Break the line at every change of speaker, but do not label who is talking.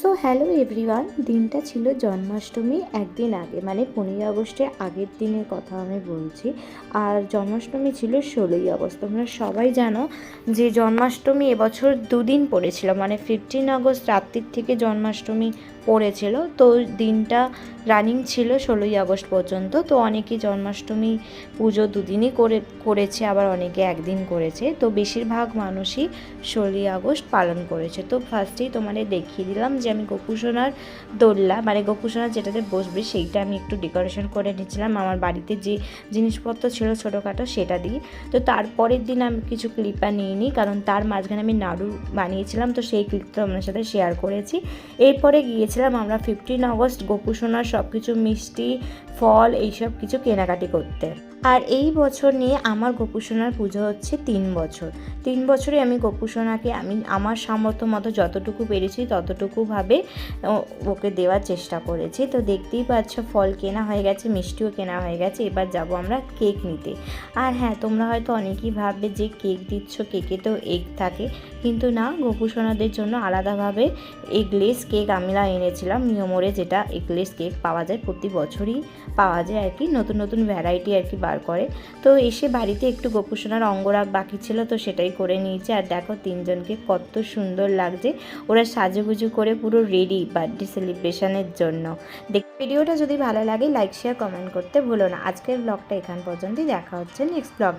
So hello everyone, দিনটা ছিল জন্মাষ্টমী একদিন আগে, মানে 15 আগস্টের আগের দিনের কথা আমি বলছি। আর জন্মাষ্টমী ছিল 16ই আগস্ট। তোমরা সবাই জানো যে জন্মাষ্টমী এবছর দুদিন পড়েছিল, মানে 15 আগস্ট রাত্রির থেকে জন্মাষ্টমী পড়েছিল। তো দিনটা রানিং ছিল 16ই আগস্ট পর্যন্ত। তো অনেকেই জন্মাষ্টমী পুজো দুদিনই করেছে, আবার অনেকে একদিন করেছে। তো বেশিরভাগ মানুষই 16ই আগস্ট পালন করেছে। তো ফার্স্টেই তোমাদের দেখিয়ে দিলাম যে আমি গোপুসোনার দোলনা, মানে গোপুসোনা যেটাতে বসবে সেইটা আমি একটু ডেকোরেশন করে নিয়েছিলাম আমার বাড়িতে যে জিনিসপত্র ছিল ছোটোখাটো সেটা দিয়ে। তো তারপরের দিন আমি কিছু ক্লিপা নিইনি, কারণ তার মাঝখানে আমি নাড়ু বানিয়েছিলাম, তো সেই ক্লিপটা আপনার সাথে শেয়ার করেছি। এরপরে গিয়েছিলাম আমরা 15 আগস্ট গোপুসোনার সব কিছু মিষ্টি ফল এইসব কিছু কেনাকাটি করতে। আর এই বছর নিয়ে আমার গোপুসোনার পুজো হচ্ছে 3 বছর। 3 বছরে আমি গোপুসোনাকে আমি আমার সামর্থ্য মতো যতটুকু পেরেছি ততটুকুভাবে ওকে দেওয়ার চেষ্টা করেছি। তো দেখতেই পাচ্ছ ফল কেনা হয়ে গেছে, মিষ্টিও কেনা হয়ে গেছে। এবার যাব আমরা কেক নিতে। আর হ্যাঁ, তোমরা হয়তো অনেকেই ভাববে যে কেক দিচ্ছ, কেকে তো এগ থাকে, কিন্তু না, গোপুসোনাদের জন্য আলাদাভাবে এগলেস কেক আমরা এনেছিলাম নিয়মরে, যেটা এগলেস কেক পাওয়া যায় প্রতি বছরই পাওয়া যায় আর কি, নতুন নতুন ভ্যারাইটি আর কি বার করে। তো এসে বাড়িতে একটু গোপুসোনার অঙ্গরাগ বাকি ছিল, তো সেটাই করে নিয়েছে। আর দেখো তিনজনকে কত সুন্দর লাগছে, ওরা সাজুগুজু করে পুরো রেডি বার্থডে সেলিব্রেশনের জন্য। ভিডিওটা যদি ভালো লাগে লাইক শেয়ার কমেন্ট করতে ভুলো না। আজকের ব্লগটা এখান পর্যন্তই, দেখা হচ্ছে নেক্সট ব্লগে।